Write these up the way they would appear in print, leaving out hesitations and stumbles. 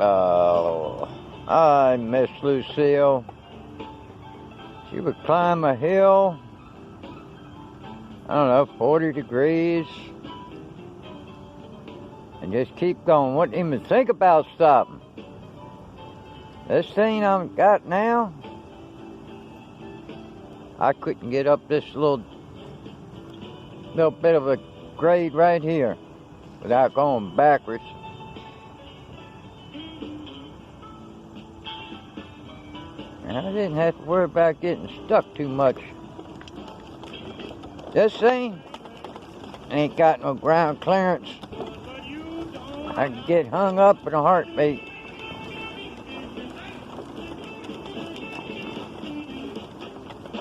Oh, I miss Lucille. She would climb a hill, I don't know, 40 degrees, and just keep going. Wouldn't even think about stopping. This thing I've got now, I couldn't get up this little bit of a grade right here without going backwards. And I didn't have to worry about getting stuck too much. This thing ain't got no ground clearance. I can get hung up in a heartbeat.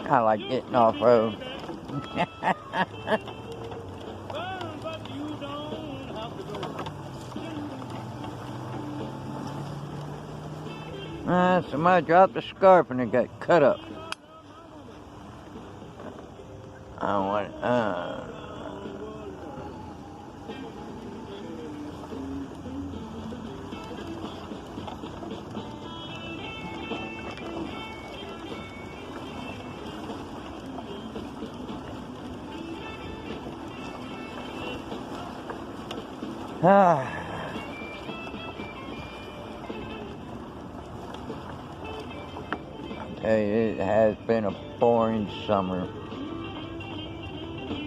I like getting off-road. Somebody dropped a scarf and it got cut up. I want Hey, it has been a boring summer.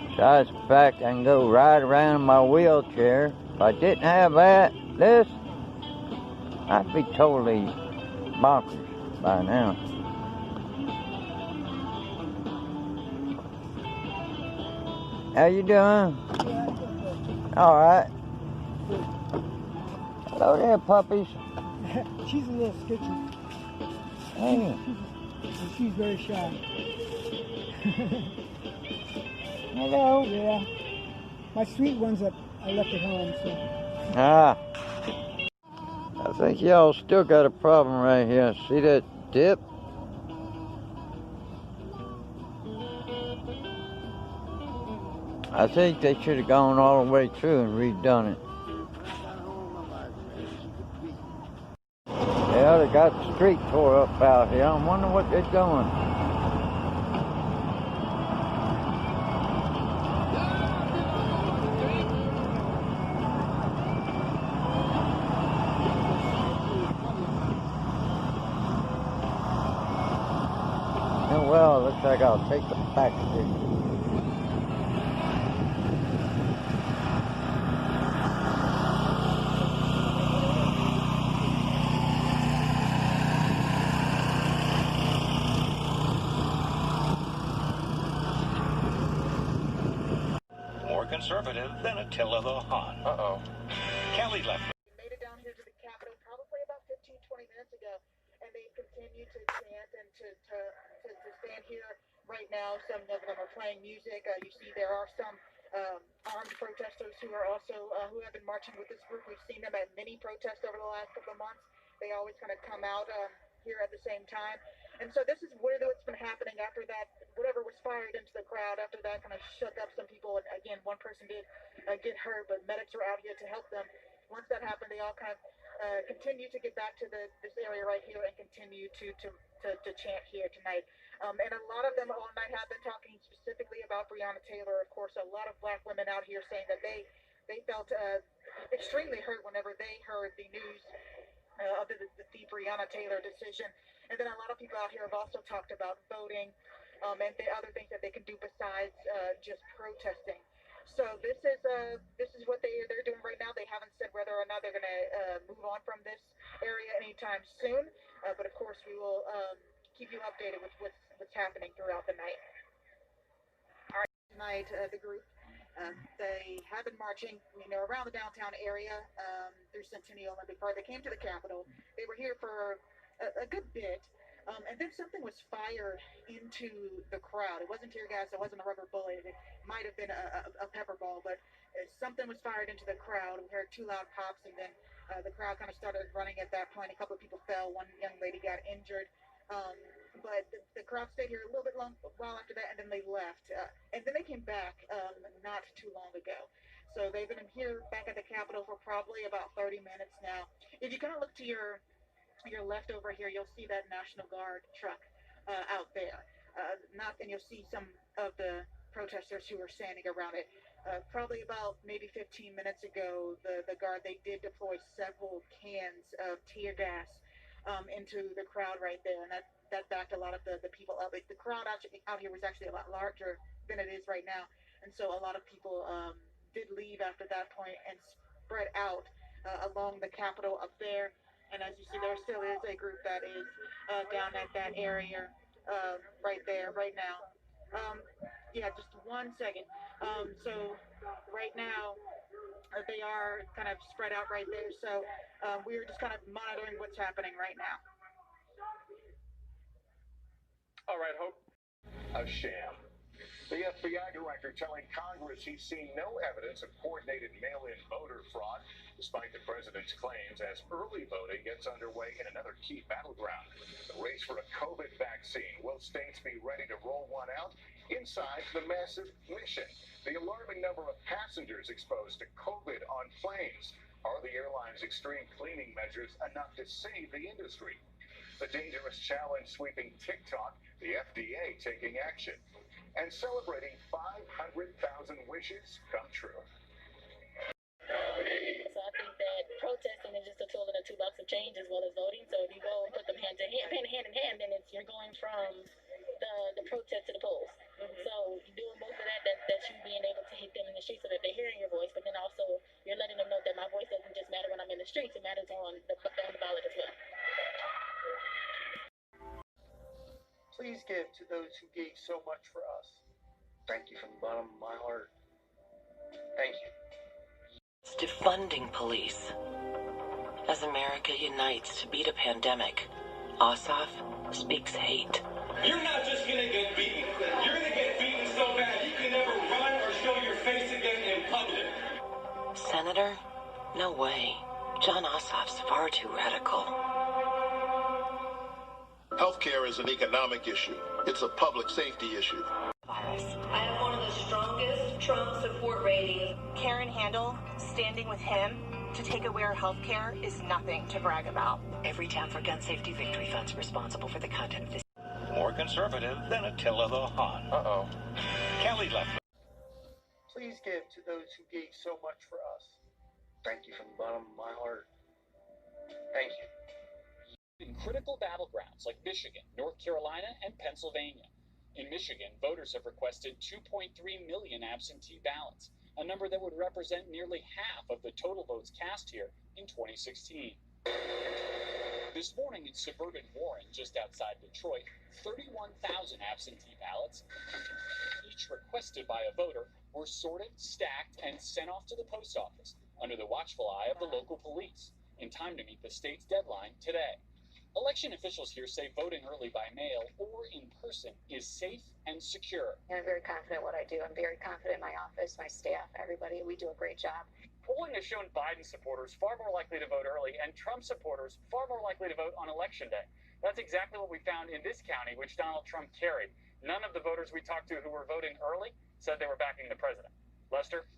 Besides the fact I can go ride around in my wheelchair. If I didn't have this, I'd be totally bonkers by now. How you doing? All right. Hello there, puppies. She's a little skitchy. Hey. She's very shy. Hello. Yeah. My sweet ones I left at home, so. I think y'all still got a problem right here. See that dip? I think they should have gone all the way through and redone it. Yeah, they got the street tore up out here. I wonder what they're doing. Oh, well, looks like I'll take the back street. Conservative than Attila the Hun. Kelly left. Made it down here to the Capitol probably about 15-20 minutes ago, and they continue to chant and to stand here right now. Some of them are playing music. You see there are some armed protesters who are also who have been marching with this group. We've seen them at many protests over the last couple of months. They always kind of come out here at the same time. And so this is what's been happening after that, whatever was fired into the crowd, after that kind of shook up some people. And again, one person did get hurt, but medics are out here to help them. Once that happened, they all kind of continue to get back to this area right here and continue to chant here tonight. And a lot of them all night have been talking specifically about Breonna Taylor. Of course, a lot of black women out here saying that they felt extremely hurt whenever they heard the news of the Breonna Taylor decision. And then a lot of people out here have also talked about voting and the other things that they can do besides just protesting. So this is what they're doing right now. They haven't said whether or not they're going to move on from this area anytime soon. But of course, we will keep you updated with what's happening throughout the night. All right, tonight the group. They have been marching, around the downtown area through Centennial Olympic Park. They came to the Capitol. They were here for a good bit, and then something was fired into the crowd. It wasn't tear gas. It wasn't a rubber bullet. It might have been a pepper ball, but something was fired into the crowd. We heard two loud pops, and then the crowd kind of started running at that point. A couple of people fell. One young lady got injured. But the crowd stayed here a little bit while after that, and then they left. And then they came back not too long ago. So they've been here back at the Capitol for probably about 30 minutes now. If you kind of look to your left over here, you'll see that National Guard truck out there. And you'll see some of the protesters who are standing around it. Probably about maybe 15 minutes ago, the Guard, they did deploy several cans of tear gas into the crowd right there, and that backed a lot of the people up. The crowd out here was actually a lot larger than it is right now, and so a lot of people did leave after that point and spread out along the Capitol up there. And as you see, there still is a group that is down at that area right there, right now. Yeah, just 1 second. So right now, they are kind of spread out right there. So we're just kind of monitoring what's happening right now. All right, Hope. A sham. The FBI director telling Congress he's seen no evidence of coordinated mail-in voter fraud, despite the president's claims as early voting gets underway in another key battleground. The race for a COVID vaccine. Will states be ready to roll one out inside the massive mission? The alarming number of passengers exposed to COVID on planes. Are the airlines' extreme cleaning measures enough to save the industry? The dangerous challenge sweeping TikTok, the FDA taking action, and celebrating 500,000 wishes come true. So I think that protesting is just a tool in the toolbox of change as well as voting. So if you go and put them hand in hand, then you're going from the protest to the polls. So you're doing both of that's you being able to hit them in the streets so that they're hearing your voice, but then also you're letting them know that my voice doesn't just matter when I'm in the streets, it matters on the ballot as well. Please give to those who gave so much for us. Thank you from the bottom of my heart. Thank you. It's defunding police. As America unites to beat a pandemic, Ossoff speaks hate. You're not just going to get beaten. You're going to get beaten so bad you can never run or show your face again in public. Senator? No way. Jon Ossoff's far too radical. Healthcare is an economic issue. It's a public safety issue. Virus. I have one of the strongest Trump support ratings. Karen Handel, standing with him to take away our health care is nothing to brag about. Everytown for Gun Safety Victory Fund's responsible for the content of this. More conservative than Attila the Hun. Kelly left. Please give to those who gave so much for us. Thank you from the bottom of my heart. Thank you. In critical battlegrounds like Michigan, North Carolina, and Pennsylvania. In Michigan, voters have requested 2.3 million absentee ballots, a number that would represent nearly half of the total votes cast here in 2016. This morning in suburban Warren, just outside Detroit, 31,000 absentee ballots, each requested by a voter, were sorted, stacked, and sent off to the post office under the watchful eye of the local police in time to meet the state's deadline today. Election officials here say voting early by mail or in person is safe and secure. I'm very confident in what I do. I'm very confident in my office, my staff, everybody. We do a great job. Polling has shown Biden supporters far more likely to vote early and Trump supporters far more likely to vote on Election Day. That's exactly what we found in this county, which Donald Trump carried. None of the voters we talked to who were voting early said they were backing the president. Lester?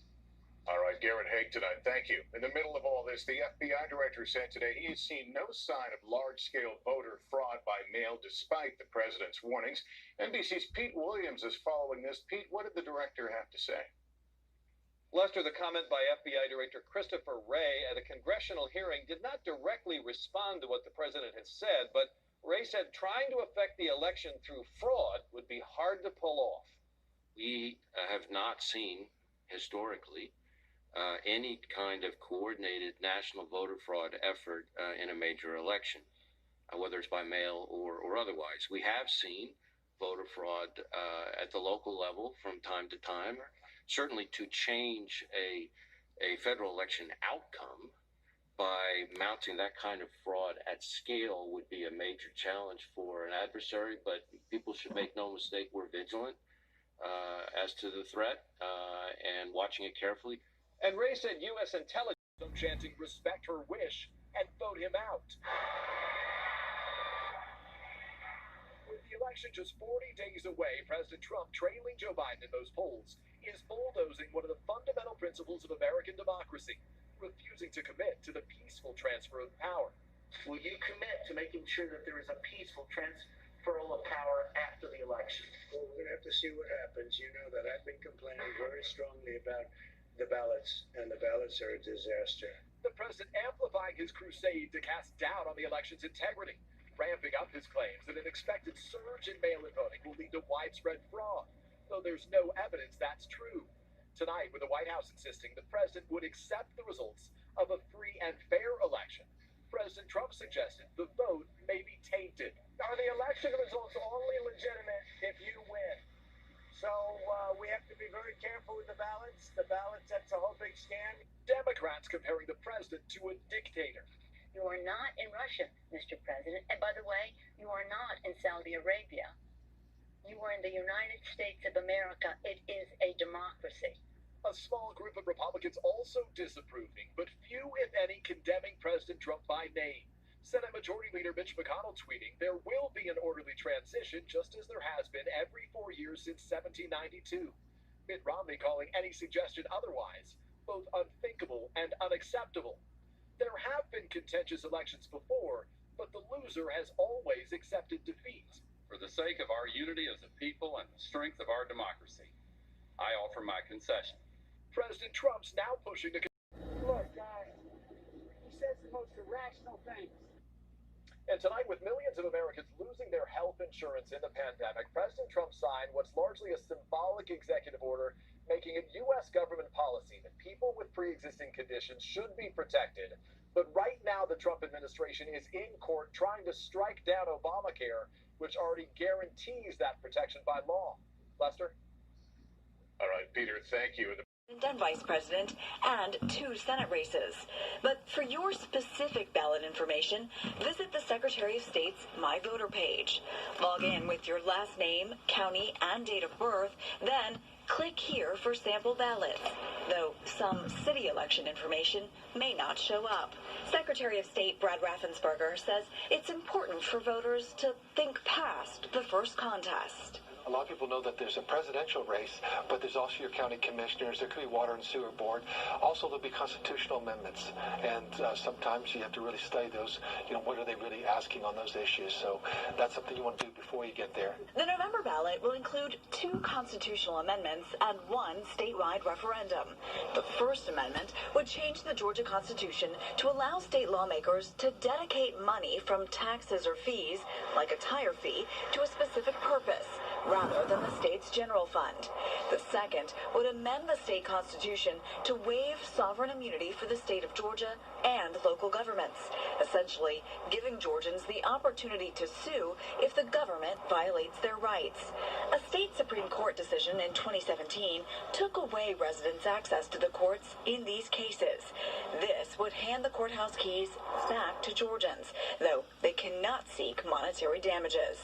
All right, Garrett Haig tonight. Thank you. In the middle of all this, the FBI director said today he has seen no sign of large-scale voter fraud by mail despite the president's warnings. NBC's Pete Williams is following this. Pete, what did the director have to say? Lester, the comment by FBI Director Christopher Wray at a congressional hearing did not directly respond to what the president has said, but Wray said trying to affect the election through fraud would be hard to pull off. We have not seen, historically, any kind of coordinated national voter fraud effort in a major election, whether it's by mail or otherwise. We have seen voter fraud at the local level from time to time. Certainly to change a federal election outcome by mounting that kind of fraud at scale would be a major challenge for an adversary, but people should make no mistake, we're vigilant as to the threat and watching it carefully. And Wray said U.S. intelligence chanting respect her wish and vote him out. With the election just 40 days away, President Trump trailing Joe Biden in those polls, is bulldozing one of the fundamental principles of American democracy, refusing to commit to the peaceful transfer of power. Will you commit to making sure that there is a peaceful transfer of power after the election? Well, we're going to have to see what happens. You know that I've been complaining very strongly about the ballots, and the ballots are a disaster. The president amplifying his crusade to cast doubt on the election's integrity, ramping up his claims that an expected surge in mail-in voting will lead to widespread fraud, though there's no evidence that's true. Tonight, with the White House insisting the president would accept the results of a free and fair election, President Trump suggested the vote may be tainted. Are the election results only legitimate if you win? So we have to be very careful with the ballots. The ballots, that's a whole big scam. Democrats comparing the president to a dictator. You are not in Russia, Mr. President. And by the way, you are not in Saudi Arabia. You are in the United States of America. It is a democracy. A small group of Republicans also disapproving, but few, if any, condemning President Trump by name. Senate Majority Leader Mitch McConnell tweeting, there will be an orderly transition, just as there has been every 4 years since 1792. Mitt Romney calling any suggestion otherwise both unthinkable and unacceptable. There have been contentious elections before, but the loser has always accepted defeat. For the sake of our unity as a people and the strength of our democracy, I offer my concession. President Trump's now pushing to... Look, he says the most irrational things. And tonight, with millions of Americans losing their health insurance in the pandemic, President Trump signed what's largely a symbolic executive order making it U.S. government policy that people with pre-existing conditions should be protected. But right now, the Trump administration is in court trying to strike down Obamacare, which already guarantees that protection by law. Lester? All right, Peter, thank you. And vice president, and 2 Senate races. But for your specific ballot information, visit the Secretary of State's My Voter page. Log in with your last name, county, and date of birth, then click here for sample ballots, though some city election information may not show up. Secretary of State Brad Raffensperger says it's important for voters to think past the first contest. A lot of people know that there's a presidential race, but there's also your county commissioners. There could be water and sewer board. Also, there'll be constitutional amendments, and sometimes you have to really study those. You know, what are they really asking on those issues? So that's something you want to do before you get there. The November ballot will include 2 constitutional amendments and 1 statewide referendum. The First Amendment would change the Georgia Constitution to allow state lawmakers to dedicate money from taxes or fees, like a tire fee, to a specific purpose, rather than the state's general fund. The second would amend the state constitution to waive sovereign immunity for the state of Georgia and local governments, essentially giving Georgians the opportunity to sue if the government violates their rights. A state Supreme Court decision in 2017 took away residents' access to the courts in these cases. This would hand the courthouse keys back to Georgians, though they cannot seek monetary damages.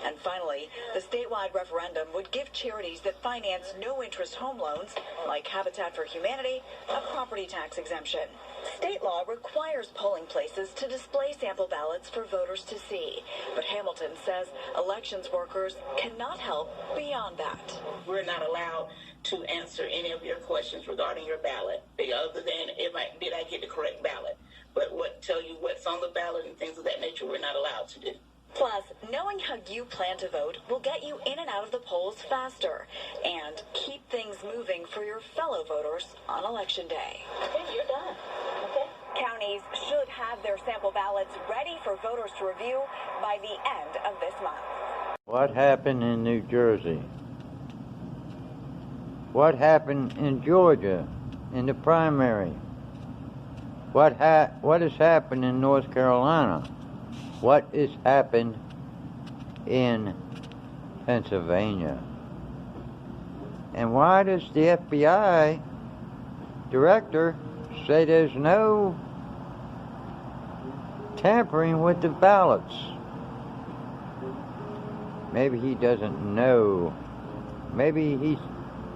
And finally, the statewide referendum would give charities that finance no-interest home loans, like Habitat for Humanity, a property tax exemption. State law requires polling places to display sample ballots for voters to see, but Hamilton says elections workers cannot help beyond that. We're not allowed to answer any of your questions regarding your ballot, other than did I get the correct ballot. But tell you what's on the ballot and things of that nature, we're not allowed to do. Plus, knowing how you plan to vote will get you in and out of the polls faster and keep things moving for your fellow voters on Election Day. Okay, you're done. Okay. Counties should have their sample ballots ready for voters to review by the end of this month. What happened in New Jersey? What happened in Georgia in the primary? What has happened in North Carolina? What has happened in Pennsylvania? And why does the FBI director say there's no tampering with the ballots? Maybe he doesn't know. Maybe he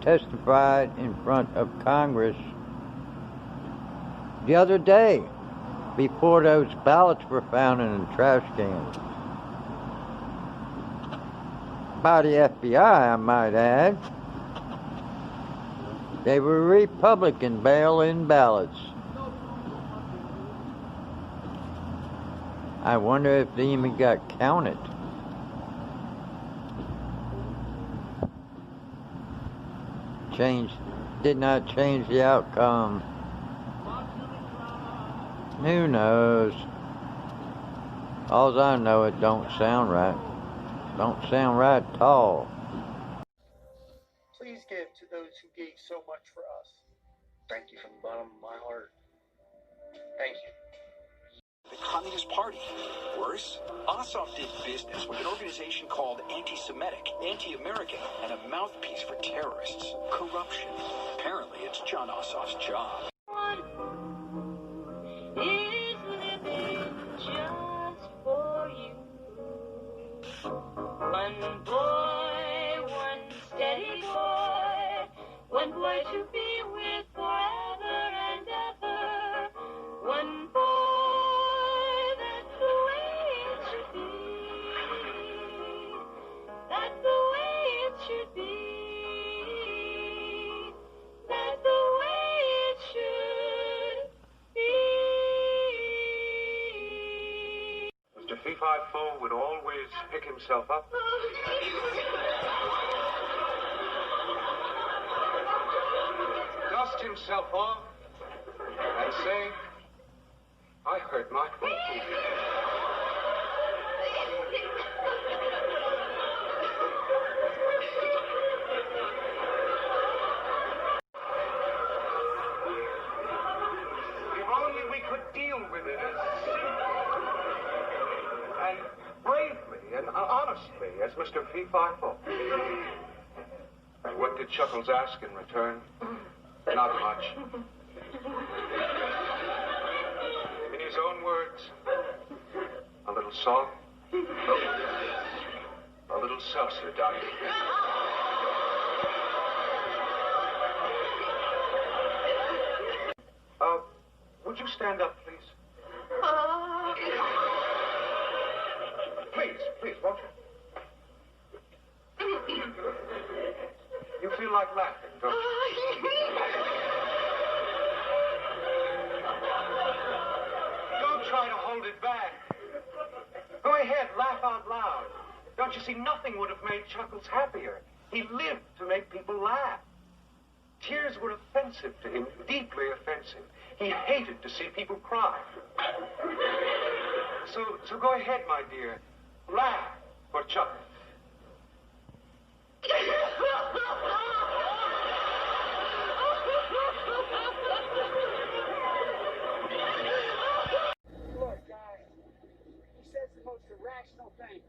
testified in front of Congress the other day, before those ballots were found in the trash cans. By the FBI, I might add. They were Republican mail-in ballots. I wonder if they even got counted. Did not change the outcome. Who knows? All I know, it don't sound right. Don't sound right at all. Please give to those who gave so much for us. Thank you from the bottom of my heart. Thank you. The Communist Party. Worse, Ossoff did business with an organization called Anti-Semitic, Anti-American, and a mouthpiece for terrorists. Corruption. Apparently, it's John Ossoff's job. Is living just for you. One boy, one steady boy, one boy to be with forever and ever. One boy, that's the way it should be. That's the way it should be. That's the way it should be. Mr. Fee-Fi-Fo would always pick himself up, dust himself off, and say, I hurt my feet. If only we could deal with it and bravely and honestly as Mr. Fee-Fi-Fo. And what did Chuckles ask in return? Not much. In his own words, a little song, a little seltzer, Doctor. Would you stand up, please? Please, won't you? You feel like laughing, don't you? Don't try to hold it back. Go ahead, laugh out loud. Don't you see, nothing would have made Chuckles happier. He lived to make people laugh. Tears were offensive to him, deeply offensive. He hated to see people cry. So go ahead, my dear. Laugh for Chuckles. Look, he says the most irrational things.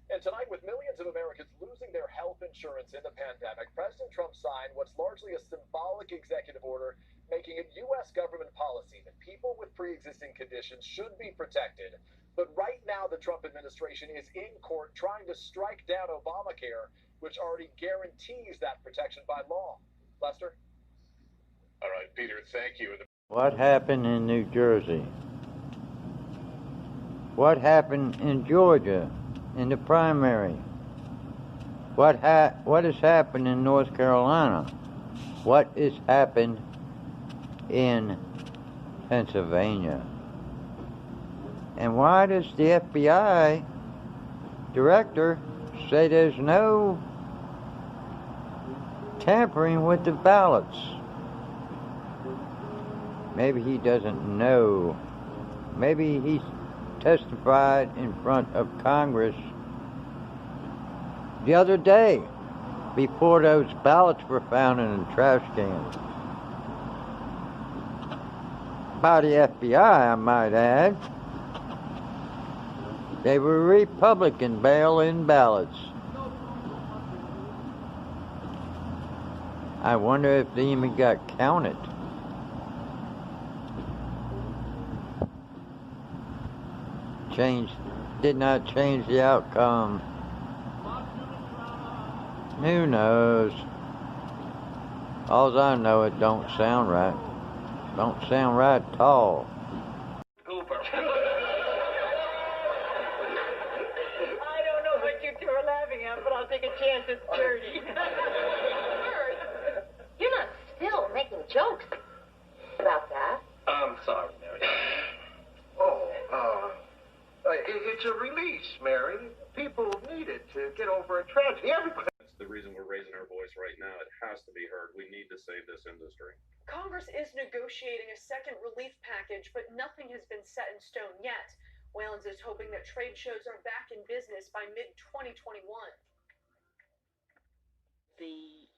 And tonight, with millions of Americans losing their health insurance in the pandemic, President Trump signed what's largely a symbolic executive order making it U.S. government policy that people with pre-existing conditions should be protected. But right now, the Trump administration is in court trying to strike down Obamacare, which already guarantees that protection by law. Lester? All right, Peter, thank you. What happened in New Jersey? What happened in Georgia in the primary? What has happened in North Carolina? What has happened in Pennsylvania? And why does the FBI director say there's no tampering with the ballots? Maybe he doesn't know. Maybe he testified in front of Congress the other day before those ballots were found in the trash cans. By the FBI, I might add. They were Republican mail-in ballots. I wonder if they even got counted. Did not change the outcome. Who knows? All I know, it don't sound right. Don't sound right at all. I don't know what you two are laughing at, but I'll take a chance. It's dirty. You're not still making jokes about that. I'm sorry, Mary. It's a release, Mary. People need it to get over a tragedy. Everybody. That's the reason we're raising our voice right now. It has to be heard. We need to save this industry. Congress is negotiating a second relief package, but nothing has been set in stone yet. Whalens is hoping that trade shows are back in business by mid-2021. The